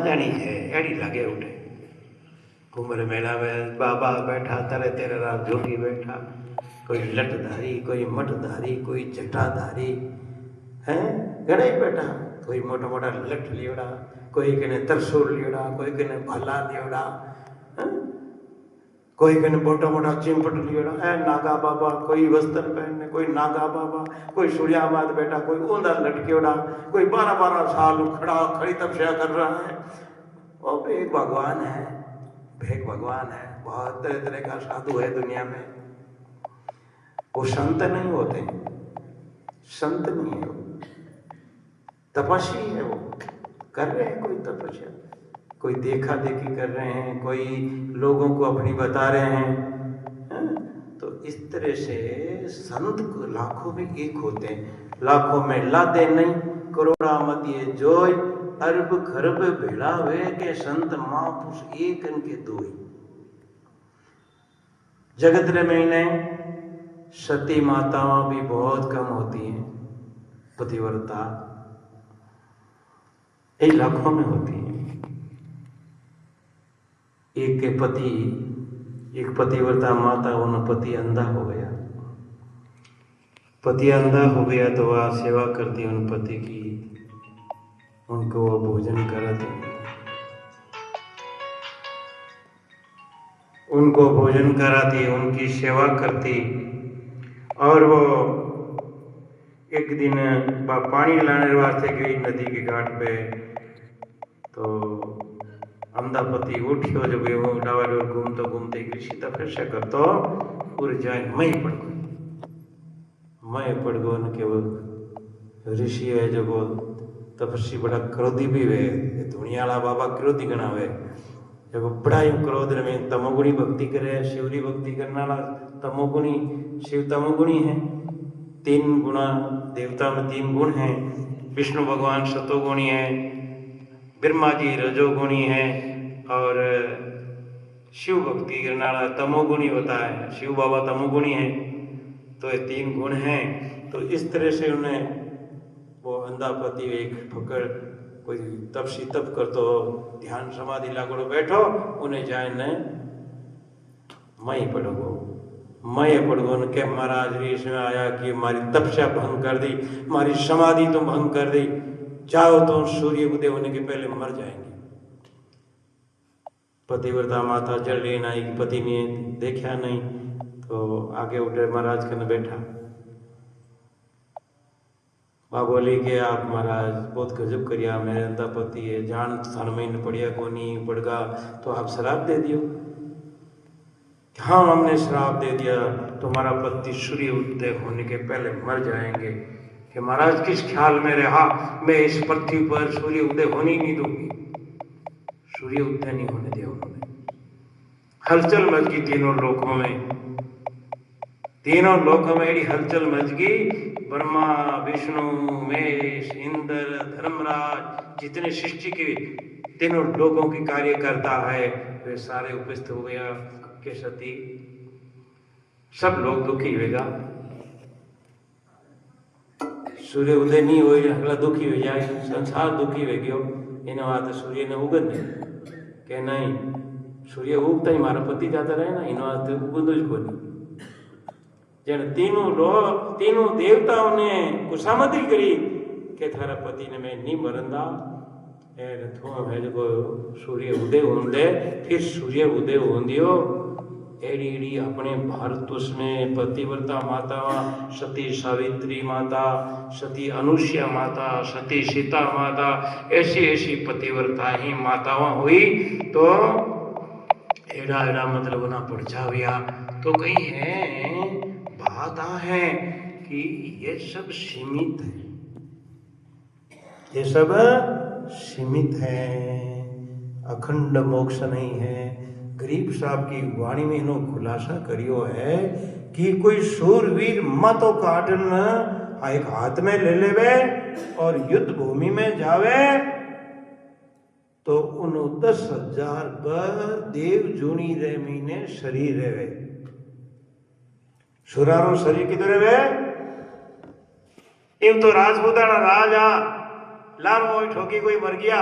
जानी है एड़ी लगे उठे कुंभर मेला में बाबा बैठा तरह तेरे राम जोगी बैठा, कोई लटधारी, कोई मठधारी, कोई जटाधारी है घणे बैठा, कोई मोटा मोटा लट लियोड़ा, कोई कने तरसूल लियोड़ा, कोई कने भला लियोड़ा, कोई कने मोटा मोटा चिंपट लियोड़ा है नागा बाबा, कोई वस्त्र पहनने, कोई नागा बाबा, कोई सूर्याबाद बैठा, कोई ऊंधा लटकेड़ा, कोई 12-12 साल खड़ा खड़ी तपस्या कर रहा है। और भेग भगवान है, भेग भगवान है, बहुत तरह तरह का साधु है दुनिया में। वो संत नहीं होते, संत नहीं है वो, तपस्वी है। वो कर रहे हैं कोई तपस्या, कोई देखा देखी कर रहे हैं, कोई लोगों को अपनी बता रहे हैं। तो इस तरह से संत लाखों में एक होते हैं, लाखों में लादे नहीं, करोड़ा मदिए जोय, अरब खरब भेड़ा वे के संत महापुरुष एक इनके दोई। जगत रे महीने सती माताओं भी बहुत कम होती हैं, पतिव्रता एक लाखों में होती है। एक के पति, एक पतिव्रता माता, उन पति अंधा हो गया, पति अंधा हो गया तो वह सेवा करती उन पति की, उनको वो भोजन कराती, उनको भोजन कराती, उनकी सेवा करती। और वो एक दिन पानी लाने वास्ते गई नदी के घाट पे, तो अंधा पति उठियो जब वो डावाडोर घूमते घूमते ऋषि तपस्या करतो पूरे जाए मई पड़ गई, मई पड़ गो न के वो ऋषि है जो वो तपस्वी बड़ा क्रोधी भी वे, धुनियाला बाबा क्रोधी गणा वे, जब बड़ा ही क्रोध में तमोगुणी भक्ति करे, शिवरी भक्ति करने वाला तमोगुणी, शिव तमोगुणी है। 3 गुणा देवता में 3 गुण हैं, विष्णु भगवान सतोगुणी है, ब्रह्मा जी रजोगुणी है, और शिव भक्ति करने वाला तमोगुणी होता है, शिव बाबा तमोगुणी है। तो ये 3 गुण हैं। तो इस तरह से उन्हें वो अंधा पति एक पकड़ कोई तपसी तप कर तो ध्यान समाधि लागोड़ो बैठो, उन्हें जाए न मई पड़गो, मई पड़गो न के महाराज ऋषि में आया कि मारी तपस्या भंग कर दी, मारी समाधि तो भंग कर दी, जाओ तो सूर्य उदय होने के पहले मर जाएंगे। पतिव्रता माता जल लेना आई, पति ने देखा नहीं तो आगे उठे महाराज कने बैठा, माँ बोली कि आप महाराज बहुत गजब करिया, मेरे अंधा पति है, जान थान में पड़िया कोनी पड़गा तो आप शराब दे दियो। हाँ हमने शराब दे दिया, तुम्हारा पति सूर्य उदय होने के पहले मर जाएंगे। कि महाराज किस ख्याल में रहा, मैं इस पृथ्वी पर सूर्य उदय होने ही नहीं दूंगी। सूर्य उदय नहीं होने दिया उन्होंने, हलचल मच गई तीनों लोकों में, तीनों लोकों में एडी हलचल मच गई। ब्रह्मा विष्णु महेश इंद्र धर्मराज जितने सृष्टि के तीनों लोगों की कार्य करता है वे सारे उपस्थित हो गया के सती, सब लोग दुखी होगा। सूर्य उदय नहीं हो अगला दुखी हो जाए, संसार दुखी हो गयो। इन बात सूर्य ने उगन के नहीं, सूर्य उगता ही मारा पति जाता रहे ना, इन वास्ते उगंदो ज कोनी। जन तीनों देवताओं ने कुशामती करी के थारा पति ने मैं नहीं मरंदा, थो है जो सूर्य उदय होंदे, फिर सूर्य उदय होंदियो। एड़ी एड़ी अपने भारतवर्ष में पतिव्रता माता, सती सावित्री माता, सती अनुसुईया माता, सती सीता माता, ऐसी ऐसी पतिव्रता ही मातावां हुई। तो एड़ा एड़ा मतलब ना पड़छाविया तो कहीं है बात है कि ये सब सीमित है, ये सब सीमित है, अखंड मोक्ष नहीं है। गरीब साहब की वाणी में इन्हों खुलासा करियो है कि कोई सूरवीर मातो काटन एक हाथ में ले लेवे और युद्ध भूमि में जावे तो उन 10,000 पर देव जूनी रे महीने शरीर रहे। सुरारो शरीर किधर रहे? इम तो राजपूताना राजा लाल मोई ठोकी कोई मर गया,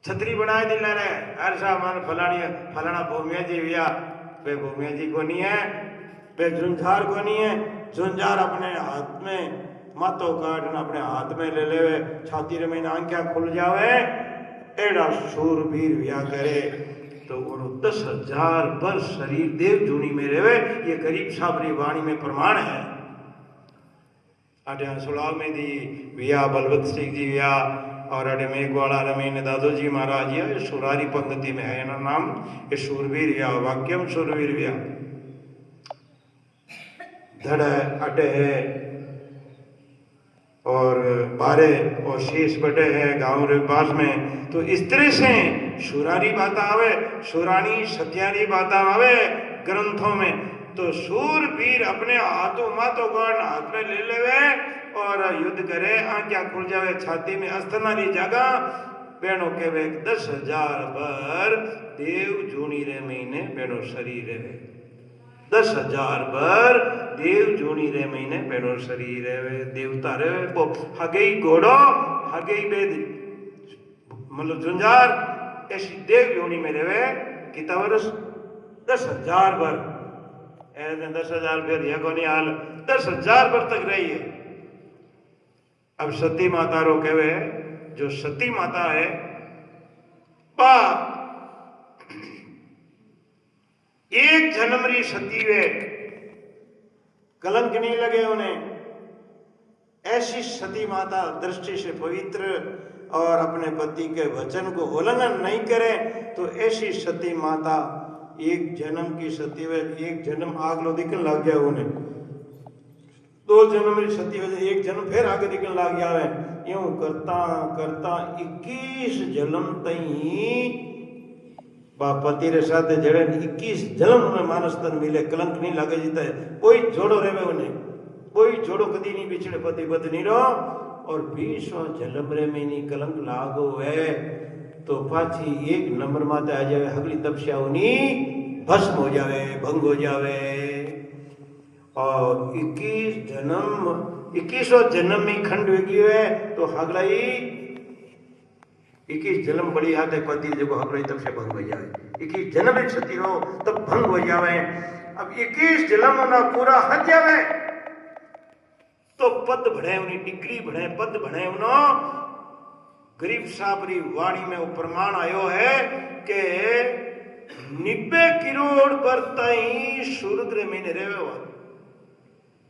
छतरी बनाए दिला रे हर सामान फलाना भूमिया जी भैया वे भूमिया जी को नहीं है, वे झुंझार को नहीं है। झुंझार अपने हाथ में मातो काट अपने हाथ में ले ले, छाती में आंखें खुल जावे, एड़ा शूरवीर भैया करे तो वो 10,000 वर्ष शरीर देव जूनी में रहे। ये गरीब साबरी वाणी में प्रमाण है। अटे सुलाव में दी भैया बलवंत सिंह जी भैया और अटे मेघवाड़ा रमीन दादो जी महाराज ये सुरारी पंक्ति में है ना नाम, ये शूरवीर भैया वाक्यम शूरवीर भैया धड़ अटे है और बारे और शीश बटे है गांव रे पास में। तो इस तरह से सुरारी बात आवे, सुरानी सत्यारी बात आवे ग्रंथों में। तो शूरवीर अपने हाथों माथों गण हाथ में ले लेवे और युद्ध करे, आंखें खुल जावे, छाती में अस्तनारी जगह बेणों के वे 10,000 बार देव जूनी रे महीने बेणों शरीर रे 10,000 बार देव जूनी रे महीने बेणों शरीर रे देवता रे वो हगई घोड़ो हगई बेद मतलब झुंझार ऐसी देव जूनी में रेवे कितना वर्ष 10,000 बार 10,000 बार यह को नहीं हाल 10,000 बार तक रही है। अब सती माता रो कहवे जो सती माता है बा एक जन्म री सती वे कलंक नहीं लगे उन्हें। ऐसी सती माता दृष्टि से पवित्र और अपने पति के वचन को उल्लंघन नहीं करे तो ऐसी सती माता एक जन्म की सती वे एक जन्म आग लो दिखने लग गया उन्हें, 2 जन्म री सती वे एक जन्म फिर आगे दिखने लग गया है। यूं करता करता 21 जन्म तई पति रे साथ जड़े 21 जन्म में मानस तन मिले कलंक नहीं लगे जीता है। कोई जोड़ो रेवे उन्हें, कोई जोड़ो कदी नहीं बिछड़े पति पत्नी रो और 20वां जन्म रे में नहीं कलंक लागो है तो पाछी एक नंबर माते आ जावे अगली तपस्या उनी भस्म हो जावे भंग हो जावे। और 21वां जन्म में खंड हो गई है तो अगला ही 21 जन्म बड़ी हाथ है पति जो हकड़ी तब से भंग हो जाए 21 जन्म एक सती हो तब भंग हो जावे। अब 21 जन्म ना पूरा हट जावे तो पद बढ़े उन्हें डिग्री बढ़े पद बढ़े उन्हों गरीब साबरी वाणी में वो प्रमाण आयो है कि 90 करोड़ पर तई सूर्य महीने रेवे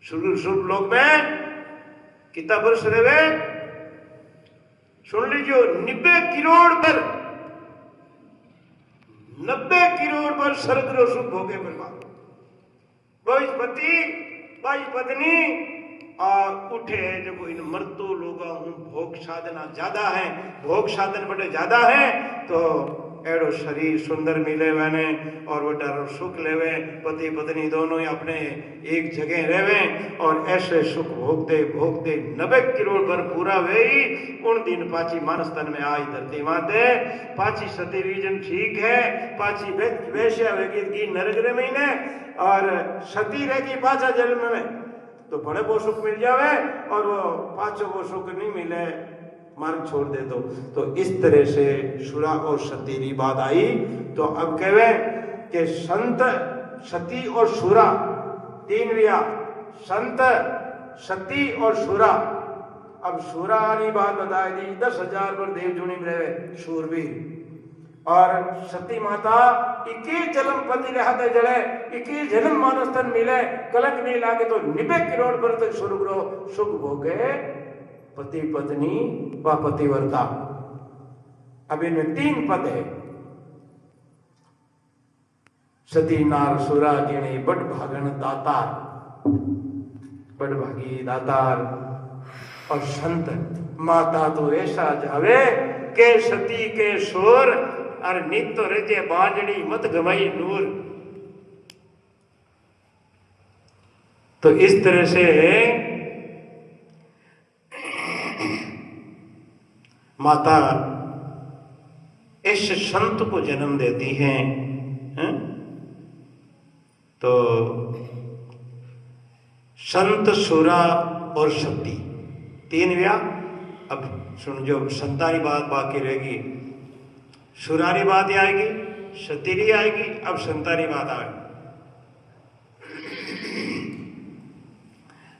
सूर्य लोक में कितना वर्ष रेवे सुन लीजिए 90 करोड़ पर 90 करोड़ पर स्वर्ग रो सुख भोगे प्रभाव बाई पति बाई पत्नी और उठे जो इन मर्दों लोग भोग साधना ज्यादा है भोग साधन बड़े ज्यादा है तो एड़ो शरीर सुंदर मिले मैंने और वो डर सुख लेवे पति पत्नी दोनों ही अपने एक जगह रहवे और ऐसे सुख भोगते भोगते 90 करोड़ पर पूरा वे ही उन दिन पाची मानस तन में आई धरती माते पाची सती रीजन ठीक है पाची वैश्या वेगी की नरक महीने और सती रहेगी पाचा जन्म में तो बड़े वो सुख मिल जावे और वो पाचो वो सुख नहीं मिले मार्ग छोड़ दे दो। तो इस तरह से सुरा और सती की बात आई। तो अब कहवे कि संत सती और सुरा 3 विया संत सती और सुरा। अब सुरा की बात बताई दी 10,000 पर देव जुनी में रहे शूरवीर और सती माता 21 जन्म पति रहते जड़े 21 जन्म मानस्तन मिले कलंक नहीं लागे तो 90 करोड़ पर तक स्वर्ग सुख भोगे पति पत्नी व पतिव्रता। अब इनमें 3 पद है सती नार सुरा जिने बड़ भागन दातार बड़ भागी दातार और संत माता तो ऐसा जावे के सती के शोर और नित तो रजे बांजड़ी मत गवाई नूर। तो इस तरह से माता इस संत को जन्म देती हैं है? तो संत सुरा और सती 3 व्या। अब सुन जो संतानी बात बाकी रहेगी सुरारी बात आएगी, सतीरी आएगी, अब संतारी बात आएगी।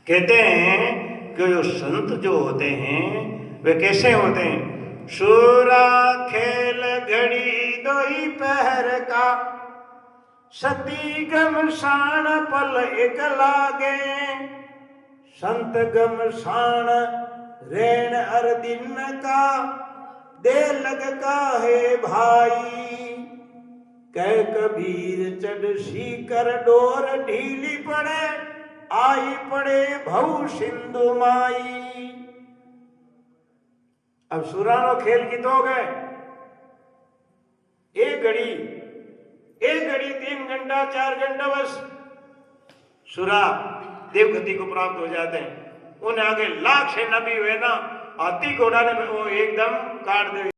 कहते हैं कि जो संत जो होते हैं वे कैसे होते हैं? सुरा खेल घड़ी दोई पहर का, सती गमशान पल एक लागे, संत गमशान रेण अर दिन का, दे लग का है भाई। कह कबीर चढ़ सीकर डोर ढीली पड़े, आई पड़े भव सिंधु माई। अब सुरानो खेल गीत हो गए। एक घड़ी 3 घंटा 4 घंटा बस सुरा देवगति को प्राप्त हो जाते हैं। उन्हें आगे लाख सेना भी हुए ना, हाथी घोड़ा ने वो एकदम काट दे।